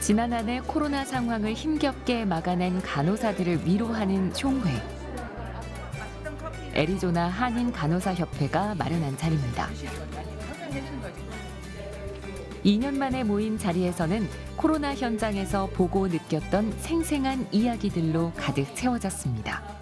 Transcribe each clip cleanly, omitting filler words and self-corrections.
지난 한 해 코로나 상황을 힘겹게 막아낸 간호사들을 위로하는 총회. 애리조나 한인 간호사협회가 마련한 자리입니다. 2년 만에 모인 자리에서는 코로나 현장에서 보고 느꼈던 생생한 이야기들로 가득 채워졌습니다.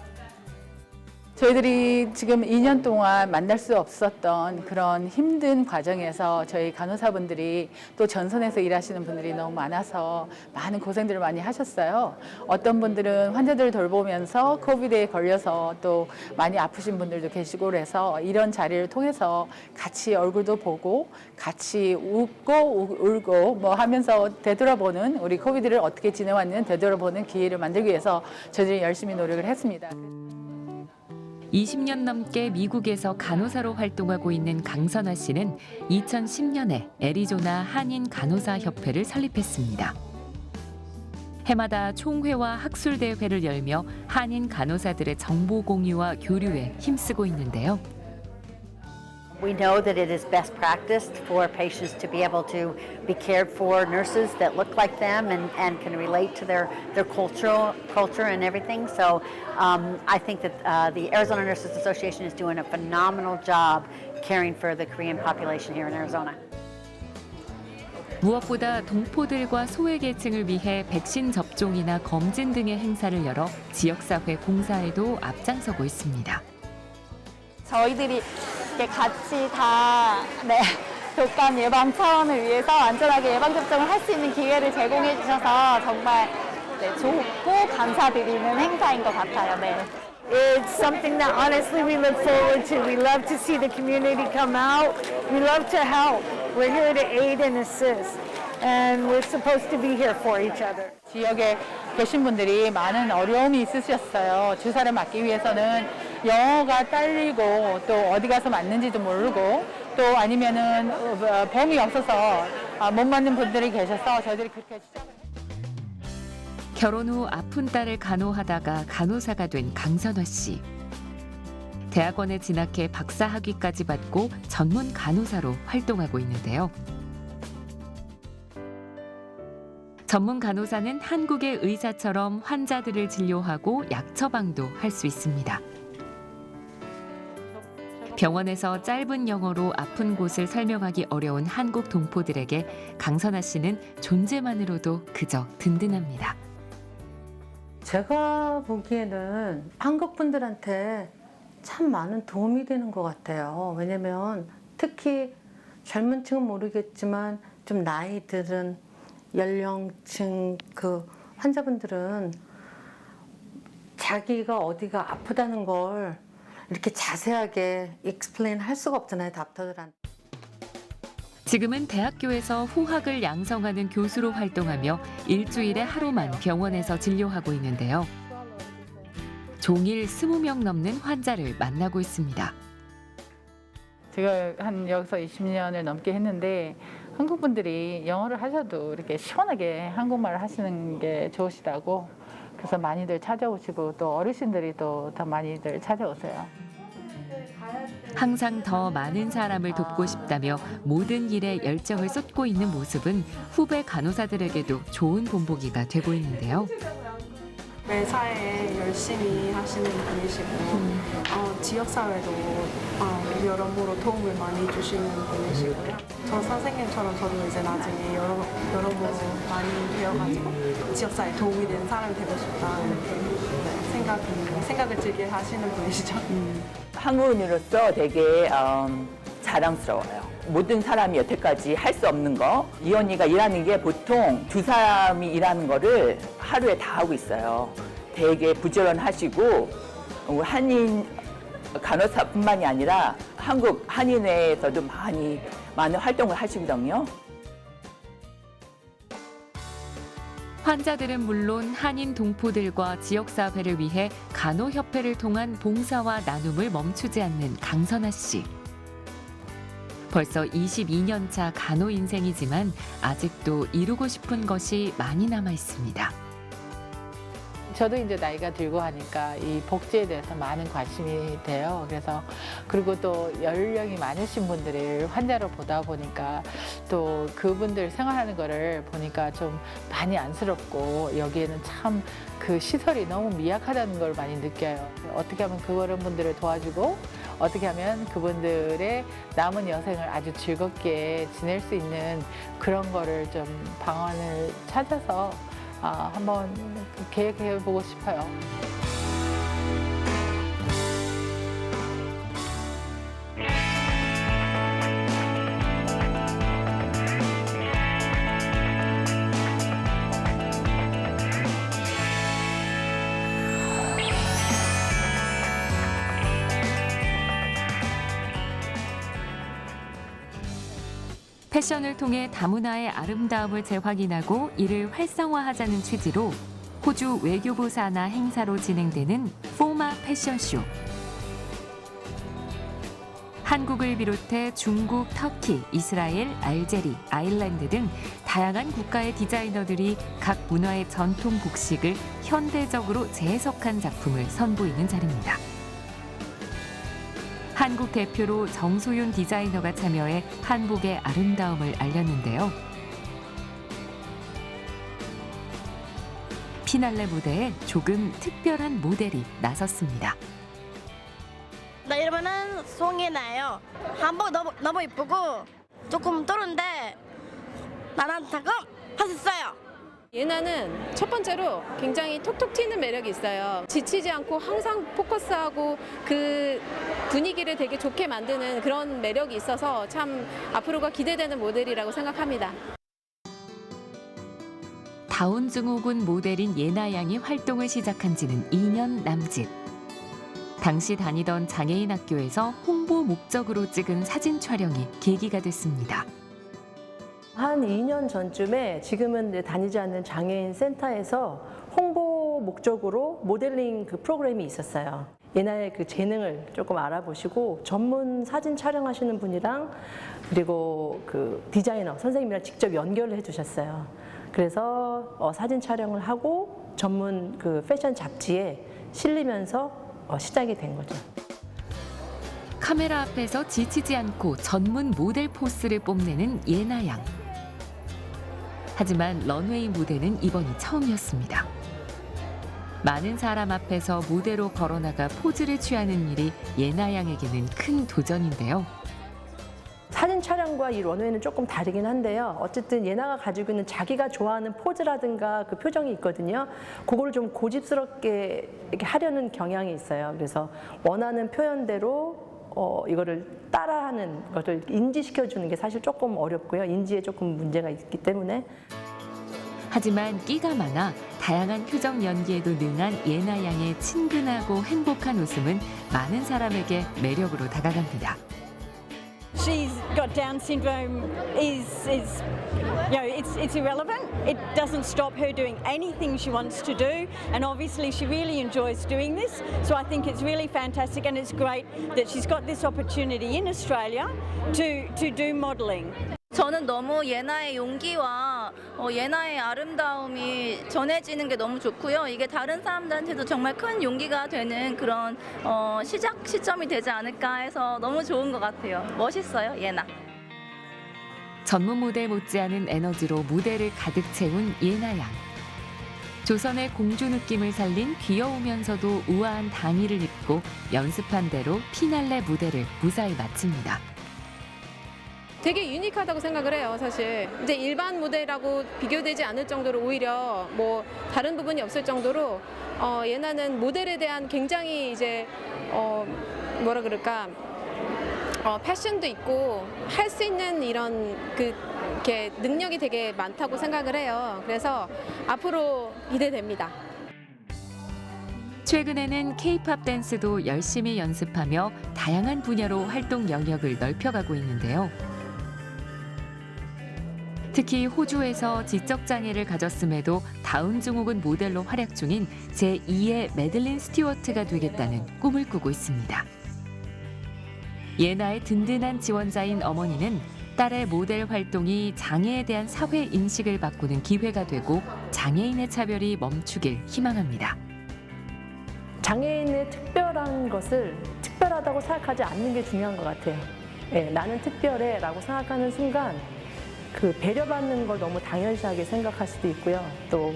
저희들이 지금 2년 동안 만날 수 없었던 그런 힘든 과정에서 저희 간호사분들이 또 전선에서 일하시는 분들이 너무 많아서 많은 고생들을 많이 하셨어요. 어떤 분들은 환자들을 돌보면서 코비드에 걸려서 또 많이 아프신 분들도 계시고 그래서 이런 자리를 통해서 같이 얼굴도 보고 같이 웃고 울고 뭐 하면서 되돌아보는 우리 코비드를 어떻게 지내왔는 되돌아보는 기회를 만들기 위해서 저희들이 열심히 노력을 했습니다. 20년 넘게 미국에서 간호사로 활동하고 있는 강선아 씨는 2010년에 애리조나 한인 간호사 협회를 설립했습니다. 해마다 총회와 학술대회를 열며 한인 간호사들의 정보 공유와 교류에 힘쓰고 있는데요. We know that it is best practice for patients to be able to be cared for nurses that look like them and can relate to their culture and everything. So I think that the Arizona Nurses Association is doing a phenomenal job caring for the Korean population here in Arizona. 무엇보다 동포들과 소외계층을 위해 백신 접종이나 검진 등의 행사를 열어 지역사회 봉사에도 앞장서고 있습니다. 저희들이 이렇게 같이 다 독감 예방 차원을 위해서 안전하게 예방접종을 할 수 있는 기회를 제공해 주셔서 정말 좋고 감사드리는 행사인 것 같아요. It's something that honestly we look forward to. We love to see the community come out. We love to help. We're here to aid and assist. And we're supposed to be here for each other. 지역에 계신 분들이 많은 어려움이 있으셨어요. 주사를 맞기 위해서는 영어가 딸리고 또 어디 가서 맞는지도 모르고 또 아니면은 범위 없어서 못 맞는 분들이 계셔서 저희들이 그렇게 시작을 했어요. 결혼 후 아픈 딸을 간호하다가 간호사가 된 강선화 씨. 대학원에 진학해 박사 학위까지 받고 전문 간호사로 활동하고 있는데요. 전문 간호사는 한국의 의사처럼 환자들을 진료하고 약 처방도 할 수 있습니다. 병원에서 짧은 영어로 아픈 곳을 설명하기 어려운 한국 동포들에게 강선아 씨는 존재만으로도 그저 든든합니다. 제가 보기에는 한국 분들한테 참 많은 도움이 되는 것 같아요. 왜냐면 특히 젊은 층은 모르겠지만 좀 나이 들은 연령층 그 환자분들은 자기가 어디가 아프다는 걸 이렇게 자세하게 explain 할 수가 없잖아요, 닥터들한테. 지금은 대학교에서 후학을 양성하는 교수로 활동하며 일주일에 하루만 병원에서 진료하고 있는데요. 종일 20명 넘는 환자를 만나고 있습니다. 제가 여기서 20년을 넘게 했는데 한국 분들이 영어를 하셔도 이렇게 시원하게 한국말을 하시는 게 좋으시다고 그래서 많이들 찾아오시고 또 어르신들이 또 더 많이들 찾아오세요. 항상 더 많은 사람을 돕고 싶다며 모든 일에 열정을 쏟고 있는 모습은 후배 간호사들에게도 좋은 본보기가 되고 있는데요. 매사에 열심히 하시는 분이시고 지역사회도 여러모로 도움을 많이 주시는 분이시고요. 저 선생님처럼 저도 이제 나중에 여러모로 많이 배워가지고 지역사회에 도움이 되는 사람이 되고 싶다는 생각을 들게 하시는 분이시죠. 한국인으로서 되게 자랑스러워요. 모든 사람이 여태까지 할 수 없는 거, 이 언니가 일하는 게 보통 두 사람이 일하는 거를 하루에 다 하고 있어요. 되게 부지런하시고 한인 간호사뿐만이 아니라 한국 한인회에서도 많은 활동을 하시거든요. 환자들은 물론 한인 동포들과 지역사회를 위해 간호협회를 통한 봉사와 나눔을 멈추지 않는 강선아 씨. 벌써 22년 차 간호 인생이지만 아직도 이루고 싶은 것이 많이 남아 있습니다. 저도 이제 나이가 들고 하니까 이 복지에 대해서 많은 관심이 돼요. 그래서 그리고 또 연령이 많으신 분들을 환자로 보다 보니까 또 그분들 생활하는 거를 보니까 좀 많이 안쓰럽고 여기에는 참 그 시설이 너무 미약하다는 걸 많이 느껴요. 어떻게 하면 그런 분들을 도와주고 어떻게 하면 그분들의 남은 여생을 아주 즐겁게 지낼 수 있는 그런 거를 좀 방안을 찾아서 한번 계획해 보고 싶어요. 패션을 통해 다문화의 아름다움을 재확인하고 이를 활성화하자는 취지로 호주 외교부 산하 행사로 진행되는 포마 패션쇼. 한국을 비롯해 중국, 터키, 이스라엘, 알제리, 아일랜드 등 다양한 국가의 디자이너들이 각 문화의 전통 복식을 현대적으로 재해석한 작품을 선보이는 자리입니다. 한국 대표로 정소윤 디자이너가 참여해 한복의 아름다움을 알렸는데요. 피날레 무대에 조금 특별한 모델이 나섰습니다. 나 이름은 송이나예요. 한복 너무 이쁘고 조금 또른데 나랑 작업 할 수 있어요. 예나는 첫 번째로 굉장히 톡톡 튀는 매력이 있어요. 지치지 않고 항상 포커스하고 그 분위기를 되게 좋게 만드는 그런 매력이 있어서 참 앞으로가 기대되는 모델이라고 생각합니다. 다운 증후군 모델인 예나 양이 활동을 시작한 지는 2년 남짓. 당시 다니던 장애인 학교에서 홍보 목적으로 찍은 사진 촬영이 계기가 됐습니다. 한 2년 전쯤에 지금은 다니지 않는 장애인 센터에서 홍보 목적으로 모델링 그 프로그램이 있었어요. 예나의 그 재능을 조금 알아보시고 전문 사진 촬영하시는 분이랑 그리고 그 디자이너 선생님이랑 직접 연결을 해주셨어요. 그래서 사진 촬영을 하고 전문 그 패션 잡지에 실리면서 시작이 된 거죠. 카메라 앞에서 지치지 않고 전문 모델 포스를 뽐내는 예나 양. 하지만 런웨이 무대는 이번이 처음이었습니다. 많은 사람 앞에서 무대로 걸어나가 포즈를 취하는 일이 예나 양에게는 큰 도전인데요. 사진 촬영과 이 런웨이는 조금 다르긴 한데요. 어쨌든 예나가 가지고 있는 자기가 좋아하는 포즈라든가 그 표정이 있거든요. 그걸 좀 고집스럽게 이렇게 하려는 경향이 있어요. 그래서 원하는 표현대로 이거를 따라하는 것을 인지시켜주는 게 사실 조금 어렵고요. 인지에 조금 문제가 있기 때문에. 하지만 끼가 많아 다양한 표정 연기에도 능한 예나 양의 친근하고 행복한 웃음은 많은 사람에게 매력으로 다가갑니다. She's got Down syndrome is it's irrelevant. It doesn't stop her doing anything she wants to do, and obviously she really enjoys doing this. So I think it's really fantastic, and it's great that she's got this opportunity in Australia to do modelling. 저는 너무 예나의 용기와 예나의 아름다움이 전해지는 게 너무 좋고요. 이게 다른 사람들한테도 정말 큰 용기가 되는 그런 시작 시점이 되지 않을까 해서 너무 좋은 것 같아요. 멋있어요, 예나. 전문 모델 못지않은 에너지로 무대를 가득 채운 예나 양. 조선의 공주 느낌을 살린 귀여우면서도 우아한 당의를 입고 연습한 대로 피날레 무대를 무사히 마칩니다. 되게 유니크하다고 생각을 해요, 사실. 이제 일반 무대라고 비교되지 않을 정도로 오히려 뭐 다른 부분이 없을 정도로 예나는 모델에 대한 굉장히 이제 뭐라 그럴까 패션도 있고 할 수 있는 이런 이렇게 능력이 되게 많다고 생각을 해요. 그래서 앞으로 기대됩니다. 최근에는 K-팝 댄스도 열심히 연습하며 다양한 분야로 활동 영역을 넓혀가고 있는데요. 특히 호주에서 지적장애를 가졌음에도 다운 증후군 모델로 활약 중인 제2의 매들린 스튜어트가 되겠다는 꿈을 꾸고 있습니다. 예나의 든든한 지원자인 어머니는 딸의 모델 활동이 장애에 대한 사회 인식을 바꾸는 기회가 되고 장애인의 차별이 멈추길 희망합니다. 장애인의 특별한 것을 특별하다고 생각하지 않는 게 중요한 것 같아요. 예, 나는 특별해 라고 생각하는 순간 그 배려받는 걸 너무 당연시하게 생각할 수도 있고요. 또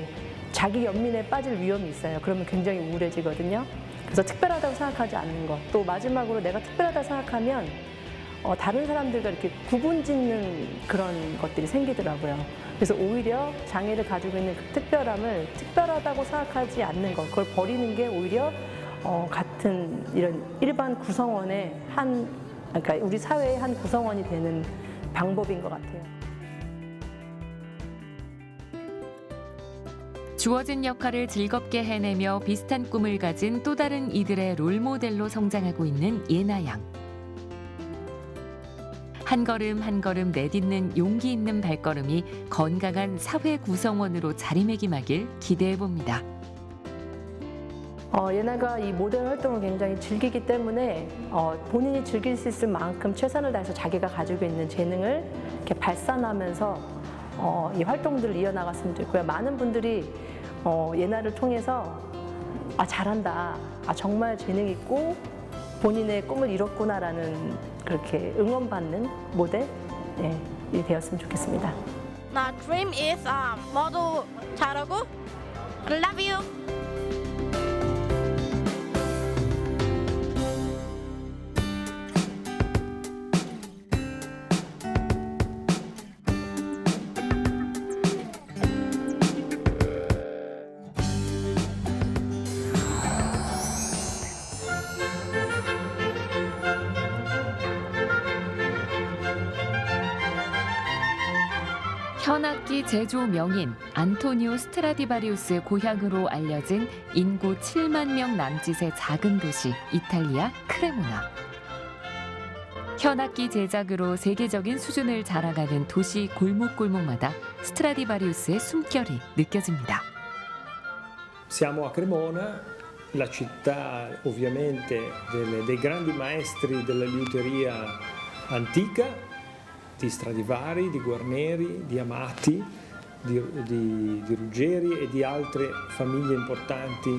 자기 연민에 빠질 위험이 있어요. 그러면 굉장히 우울해지거든요. 그래서 특별하다고 생각하지 않는 것. 또 마지막으로 내가 특별하다고 생각하면 다른 사람들과 이렇게 구분짓는 그런 것들이 생기더라고요. 그래서 오히려 장애를 가지고 있는 그 특별함을 특별하다고 생각하지 않는 것, 그걸 버리는 게 오히려 같은 이런 일반 구성원의 그러니까 우리 사회의 한 구성원이 되는 방법인 것 같아요. 주어진 역할을 즐겁게 해내며 비슷한 꿈을 가진 또 다른 이들의 롤모델로 성장하고 있는 예나 양. 한 걸음 한 걸음 내딛는 용기 있는 발걸음이 건강한 사회 구성원으로 자리매김하길 기대해봅니다. 예나가 이 모델 활동을 굉장히 즐기기 때문에 본인이 즐길 수 있을 만큼 최선을 다해서 자기가 가지고 있는 재능을 이렇게 발산하면서 이 활동들을 이어나갔으면 좋겠고요. 많은 분들이 예나를 통해서 잘한다, 정말 재능 있고 본인의 꿈을 이뤘구나라는 그렇게 응원받는 모델이 되었으면 좋겠습니다. My dream is model 잘하고 love you. 현악기 제조 명인 안토니오 스트라디바리우스의 고향으로 알려진 인구 7만 명 남짓의 작은 도시 이탈리아 크레모나. 현악기 제작으로 세계적인 수준을 자랑하는 도시 골목골목마다 스트라디바리우스의 숨결이 느껴집니다. Siamo a Cremona, la città ovviamente dei grandi maestri della liuteria antica, di Stradivari, di Guarneri, di Amati, di Ruggeri e di altre famiglie importanti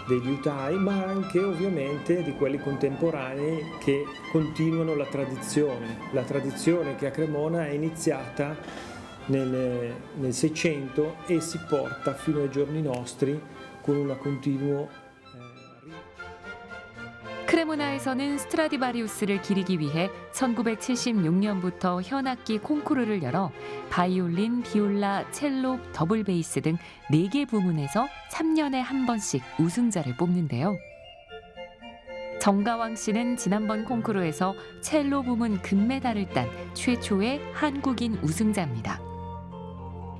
dei liutai, ma anche ovviamente di quelli contemporanei che continuano la tradizione che a Cremona è iniziata nel 600 e si porta fino ai giorni nostri con una continuo 크레모나에서는 스트라디바리우스를 기리기 위해 1976년부터 현악기 콩쿠르를 열어 바이올린, 비올라, 첼로, 더블 베이스 등 4개 부문에서 3년에 한 번씩 우승자를 뽑는데요. 정가왕 씨는 지난번 콩쿠르에서 첼로 부문 금메달을 딴 최초의 한국인 우승자입니다.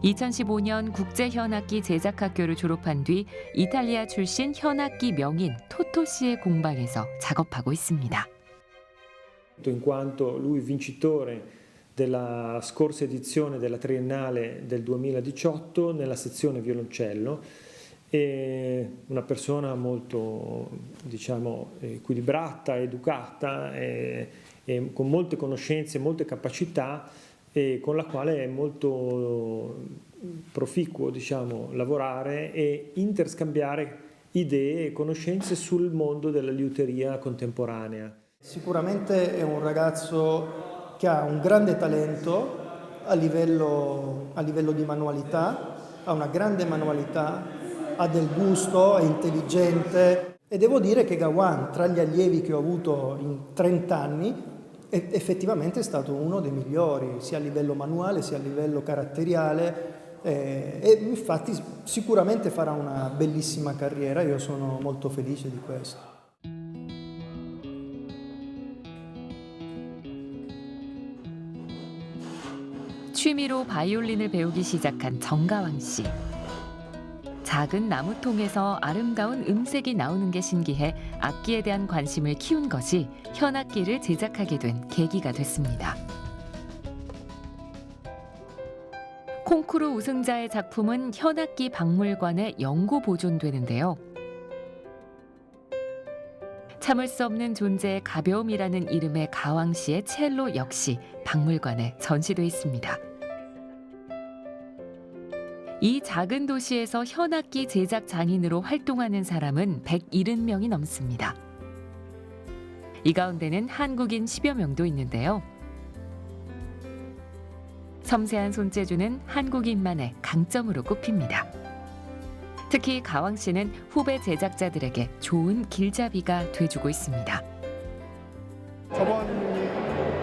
2015년 국제현악기 제작학교를 졸업한 뒤 이탈리아 출신 현악기 명인 토토 씨의 공방에서 작업하고 있습니다. In quanto lui vincitore della scorsa edizione della Triennale del 2018 nella sezione violoncello, e una persona molto, diciamo, equilibrata, educata e con molte conoscenze, molte capacità, e con la quale è molto proficuo, diciamo, lavorare e interscambiare idee e conoscenze sul mondo della liuteria contemporanea. Sicuramente è un ragazzo che ha un grande talento a livello di manualità, ha una grande manualità, ha del gusto, è intelligente e devo dire che Gawain, tra gli allievi che ho avuto in 30 anni, effettivamente è stato uno dei migliori, sia a livello manuale sia a livello caratteriale e infatti sicuramente farà una bellissima carriera, io sono molto felice di questo. 취미로 바이올린을 배우기 시작한 정가왕 씨. 작은 나무통에서 아름다운 음색이 나오는 게 신기해 악기에 대한 관심을 키운 것이 현악기를 제작하게 된 계기가 됐습니다. 콩쿠르 우승자의 작품은 현악기 박물관에 영구 보존되는데요. 참을 수 없는 존재의 가벼움이라는 이름의 가왕 씨의 첼로 역시 박물관에 전시돼 있습니다. 이 작은 도시에서 현악기 제작 장인으로 활동하는 사람은 170명이 넘습니다. 이 가운데는 한국인 10여 명도 있는데요. 섬세한 손재주는 한국인만의 강점으로 꼽힙니다. 특히 가왕 씨는 후배 제작자들에게 좋은 길잡이가 돼주고 있습니다. 저번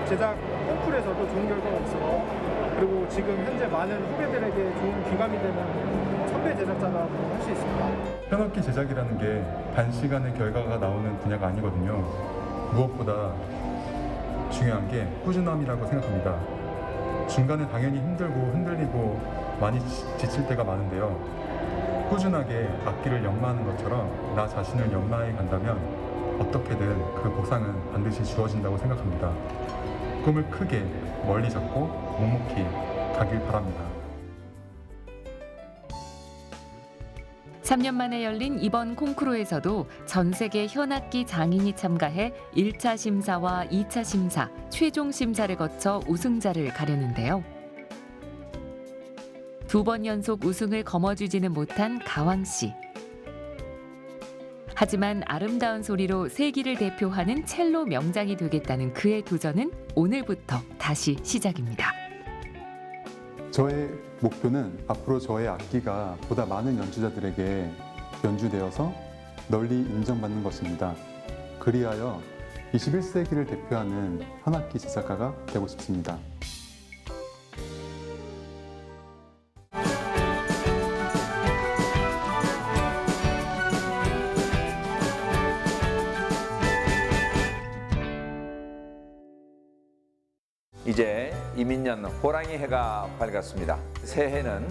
제작 콩쿨에서도 좋은 결과가 있었고, 그리고 지금 현재 많은 후배들에게 좋은 귀감이 되는 선배 제작자라고 할 수 있습니다. 현악기 제작이라는 게 단시간에 결과가 나오는 분야가 아니거든요. 무엇보다 중요한 게 꾸준함이라고 생각합니다. 중간에 당연히 힘들고 흔들리고 많이 지칠 때가 많은데요. 꾸준하게 악기를 연마하는 것처럼 나 자신을 연마해 간다면 어떻게든 그 보상은 반드시 주어진다고 생각합니다. 꿈을 크게 멀리 잡고 묵묵히 가길 바랍니다. 3년 만에 열린 이번 콩쿠르에서도 전 세계 현악기 장인이 참가해 1차 심사와 2차 심사, 최종 심사를 거쳐 우승자를 가렸는데요. 2번 연속 우승을 거머쥐지는 못한 가왕 씨. 하지만 아름다운 소리로 세기를 대표하는 첼로 명장이 되겠다는 그의 도전은 오늘부터 다시 시작입니다. 저의 목표는 앞으로 저의 악기가 보다 많은 연주자들에게 연주되어서 널리 인정받는 것입니다. 그리하여 21세기를 대표하는 현악기 제작가가 되고 싶습니다. 이제 이민년 호랑이 해가 밝았습니다. 새해는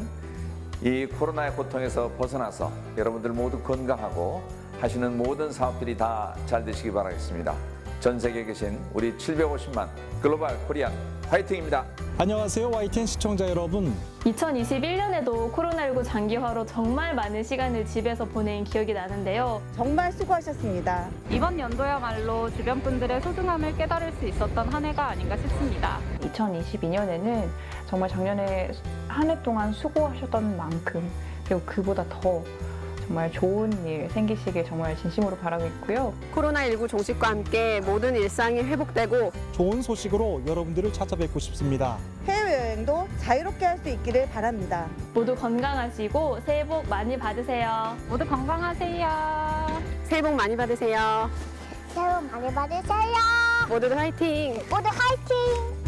이 코로나의 고통에서 벗어나서 여러분들 모두 건강하고 하시는 모든 사업들이 다 잘 되시기 바라겠습니다. 전 세계에 계신 우리 750만 글로벌 코리안 화이팅입니다. 안녕하세요, YTN 시청자 여러분. 2021년에도 코로나19 장기화로 정말 많은 시간을 집에서 보낸 기억이 나는데요. 정말 수고하셨습니다. 이번 연도야말로 주변 분들의 소중함을 깨달을 수 있었던 한 해가 아닌가 싶습니다. 2022년에는 정말 작년에 한 해 동안 수고하셨던 만큼 그리고 그보다 더 정말 좋은 일 생기시길 정말 진심으로 바라고 있고요. 코로나19 종식과 함께 모든 일상이 회복되고 좋은 소식으로 여러분들을 찾아뵙고 싶습니다. 해외여행도 자유롭게 할 수 있기를 바랍니다. 모두 건강하시고 새해 복 많이 받으세요. 모두 건강하세요. 새해 복 많이 받으세요. 새해 복 많이 받으세요. 모두들 화이팅! 모두 화이팅!